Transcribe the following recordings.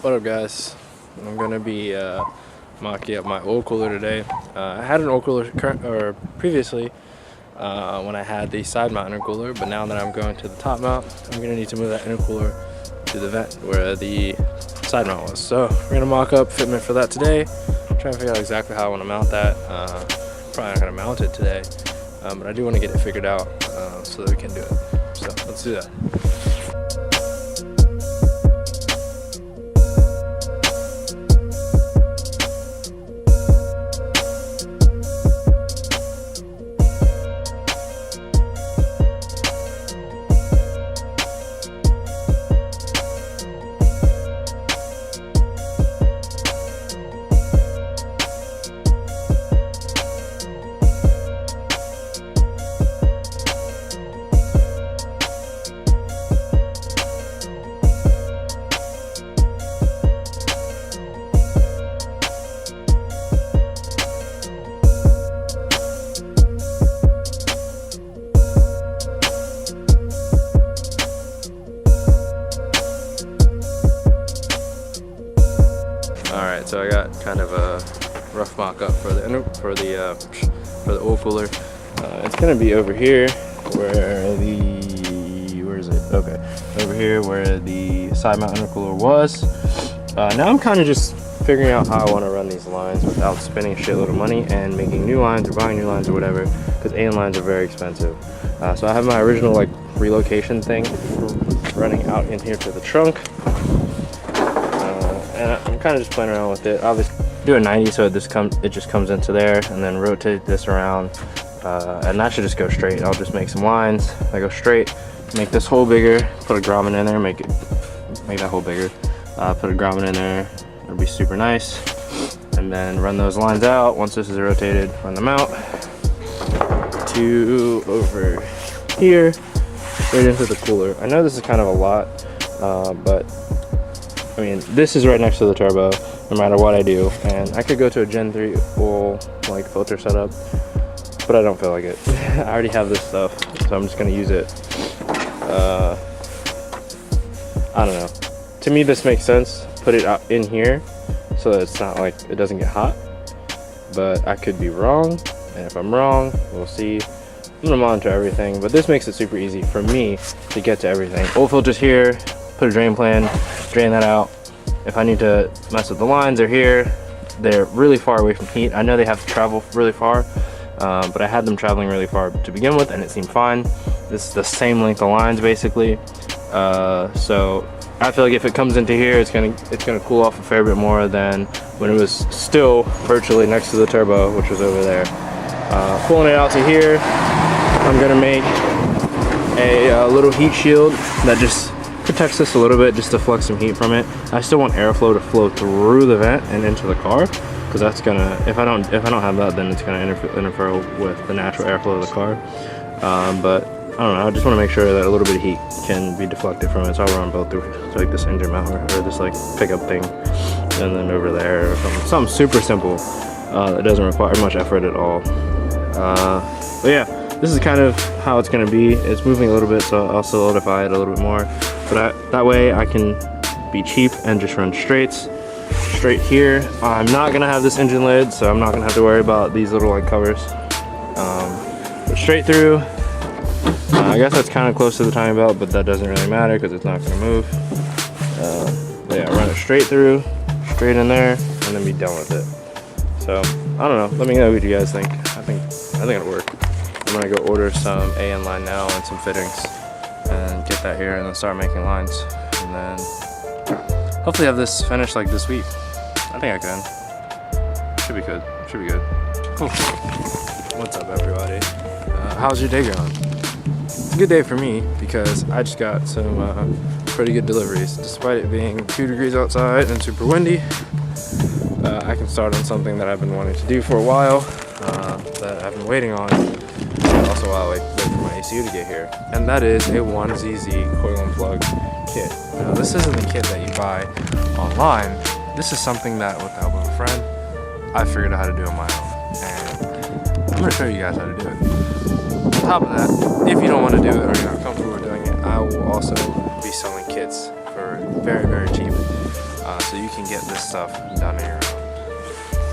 What up, guys? I'm gonna be mocking up my oil cooler today. I had an oil cooler previously when I had the side mount intercooler, but now that I'm going to the top mount, I'm gonna need to move that intercooler to the vent where the side mount was. So we're gonna mock up fitment for that today. Trying to figure out exactly how I want to mount that. Probably not gonna mount it today, but I do want to get it figured out so that we can do it. So let's do that. Alright, so I got kind of a rough mock-up for the oil cooler. It's gonna be over here where over here where the side mount intercooler was. Now I'm kind of just figuring out how I want to run these lines without spending a shitload of money and making new lines or buying new lines or whatever, because AN lines are very expensive. So I have my original like relocation thing running out in here to the trunk. And I'm kind of just playing around with it. Obviously, do a 90 so it just comes into there, and then rotate this around, and that should just go straight. I'll just make some lines that go straight, make this hole bigger, put a grommet in there, make that hole bigger, put a grommet in there. It'll be super nice, and then run those lines out. Once this is rotated, run them out to over here, straight into the cooler. I know this is kind of a lot, but I mean, this is right next to the turbo, no matter what I do. And I could go to a Gen 3 oil like filter setup, but I don't feel like it. I already have this stuff, so I'm just gonna use it. I don't know. To me, this makes sense. Put it out in here so that it's not like it doesn't get hot. But I could be wrong, and if I'm wrong, we'll see. I'm gonna monitor everything, but this makes it super easy for me to get to everything. Oil filter's here. Put a drain plan, drain that out. If I need to mess with the lines, they're here. They're really far away from heat. I know they have to travel really far, but I had them traveling really far to begin with, and it seemed fine. This is the same length of lines basically. So I feel like if it comes into here, it's gonna cool off a fair bit more than when it was still virtually next to the turbo, which was over there. Pulling it out to here, I'm gonna make a little heat shield that just protects this a little bit, just to deflect some heat from it. I still want airflow to flow through the vent and into the car, because that's gonna, if I don't have that, then it's gonna interfere with the natural airflow of the car. But I don't know, I just want to make sure that a little bit of heat can be deflected from it. So I'll run both through like this engine mount or this like pickup thing, and then over there or something super simple that doesn't require much effort at all. But yeah, this is kind of how it's gonna be. It's moving a little bit, so I'll solidify it a little bit more. But that way I can be cheap and just run straight here. I'm not gonna have this engine lid, so I'm not gonna have to worry about these little like covers. But straight through. I guess that's kind of close to the timing belt, but that doesn't really matter because it's not gonna move. But yeah, run it straight through, straight in there, and then be done with it. So I don't know. Let me know what you guys think. I think it'll work. I'm gonna go order some AN line now and some fittings, and get that here, and then start making lines, and then hopefully have this finished like this week. I think I can. Should be good. Should be good. Cool. What's up, everybody? How's your day going? It's a good day for me because I just got some pretty good deliveries. Despite it being 2 degrees outside and super windy, I can start on something that I've been wanting to do for a while, that I've been waiting on, and also while I wait for my ACU to get here. And that is a 1ZZ coil and plug kit. Now, this isn't the kit that you buy online. This is something that, with the help of a friend, I figured out how to do on my own. And I'm going to show you guys how to do it. On top of that, if you don't want to do it or you're not comfortable with doing it, I will also be selling kits for very, very cheap. so you can get this stuff done on your own.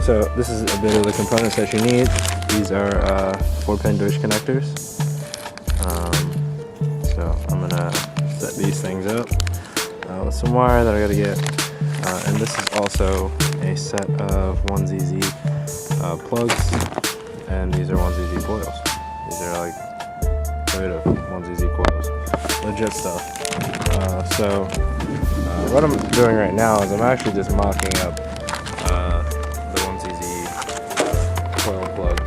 So this is a bit of the components that you need. These are 4-pin Deutsch connectors. So I'm gonna set these things up with some wire that I gotta get. And this is also a set of 1ZZ plugs, and these are 1ZZ coils. These are like Toyota 1ZZ coils, legit stuff. So what I'm doing right now is I'm actually just mocking up the 1ZZ coil plug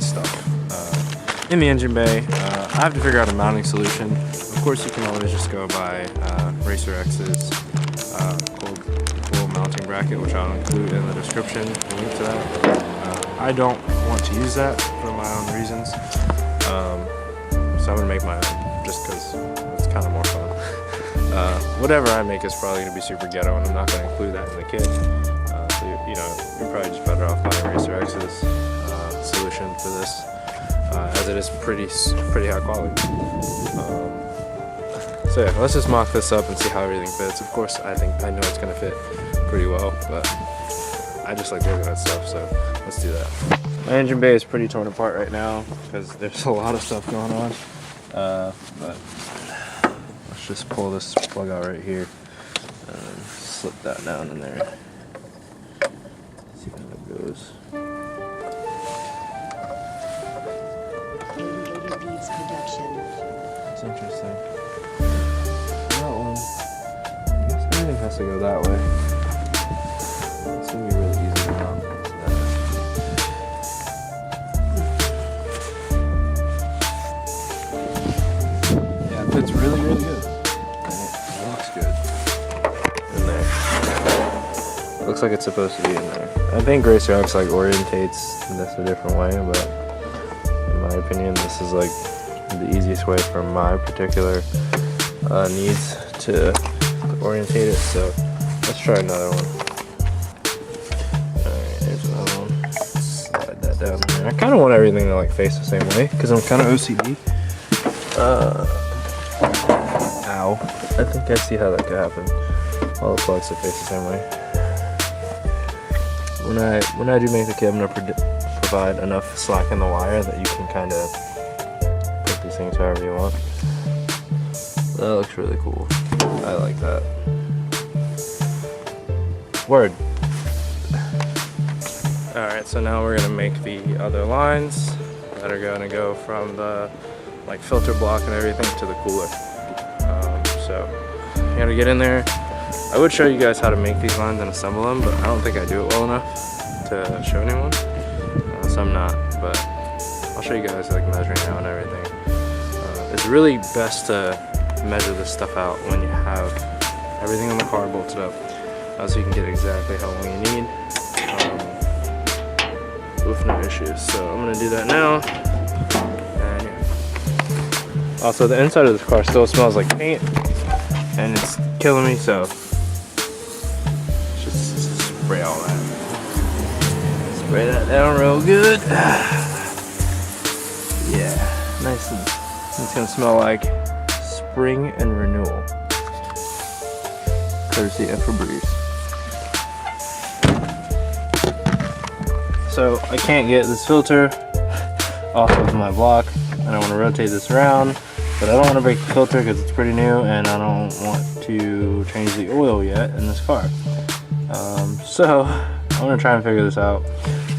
stuff in the engine bay. I have to figure out a mounting solution. Of course, you can always just go by Racer X's coil mounting bracket, which I'll include in the description, a link to that. I don't want to use that for my own reasons, so I'm gonna make my own just because it's kind of more fun. Whatever I make is probably gonna be super ghetto, and I'm not gonna include that in the kit. So you know, you're probably just better off buying Racer X's solution for this, as it is pretty high quality. So yeah, let's just mock this up and see how everything fits. Of course, I know it's gonna fit pretty well, but I just like looking at stuff, so let's do that. My engine bay is pretty torn apart right now because there's a lot of stuff going on. But let's just pull this plug out right here and slip that down in there. See how that goes. That's interesting. That one, I guess everything has to go that way. It's gonna be really easy to mount. Yeah, it fits really good. And it looks good in there. It looks like it's supposed to be in there. I think Racer X like orientates this a different way, but in my opinion, this is like the easiest way for my particular needs to orientate it. So let's try another one. Alright, here's another one. Slide that down there. I kind of want everything to like face the same way because I'm kind of OCD. Ow. I think I see how that could happen. All the plugs to face the same way. When I do make the kit, I'm gonna provide enough slack in the wire that you can kind of put these things however you want. That looks really cool. I like that. Word. Alright, so now we're gonna make the other lines that are gonna go from the like filter block and everything to the cooler. So you gotta get in there. I would show you guys how to make these lines and assemble them, but I don't think I do it well enough to show anyone. So I'm not, but I'll show you guys like measuring out and everything. It's really best to measure this stuff out when you have everything on the car bolted up, so you can get exactly how long you need with no issues. So I'm gonna do that now. And yeah. Also, the inside of this car still smells like paint, and it's killing me. So just spray all that. Spray that down real good. Yeah, nice and it's gonna smell like spring and renewal. Courtesy of Febreze. So I can't get this filter off of my block, and I want to rotate this around, but I don't want to break the filter because it's pretty new, and I don't want to change the oil yet in this car. So I'm gonna try and figure this out.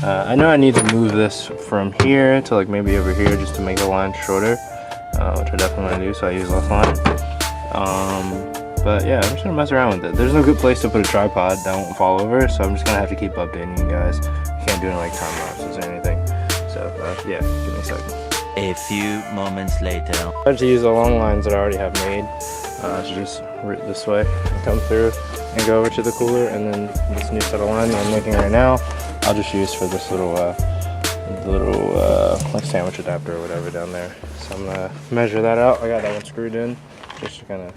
I know I need to move this from here to like maybe over here just to make the line shorter, which I definitely want to do, so I use less line. But yeah, I'm just gonna mess around with it. There's no good place to put a tripod that won't fall over, so I'm just gonna have to keep updating you guys. You can't do it in like time lapses or anything. So yeah, give me a second. A few moments later. I had to use the long lines that I already have made. So just route this way and come through and go over to the cooler, and then this new set of line that I'm making right now, I'll just use for this little like sandwich adapter or whatever down there. So I'm gonna measure that out. I got that one screwed in just to kind of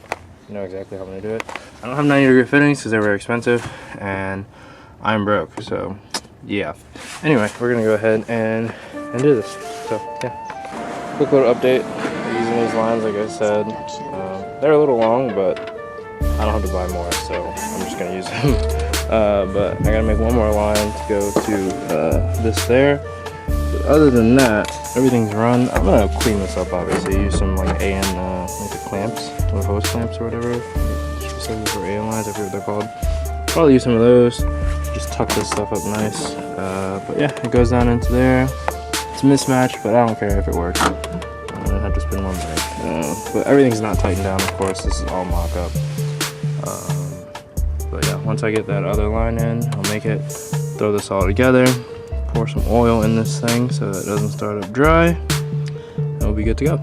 know exactly how I'm gonna do it. I don't have 90-degree fittings because they're very expensive, and I'm broke. So yeah. Anyway, we're gonna go ahead and do this. So yeah, quick little update. Using these lines, like I said, they're a little long, but I don't have to buy more, so I'm just gonna use them. But I gotta make one more line to go to this there. But other than that, everything's run. I'm gonna clean this up, obviously. Use some like AN like the clamps or hose clamps or whatever, specifically for AN lines. I forget what they're called. Probably use some of those. Just tuck this stuff up nice. But yeah, it goes down into there. It's a mismatch, but I don't care if it works. I don't have to spend more money. But everything's not tightened down, of course. This is all mock-up. But yeah, once I get that other line in, I'll make it, throw this all together, pour some oil in this thing so that it doesn't start up dry, and we'll be good to go.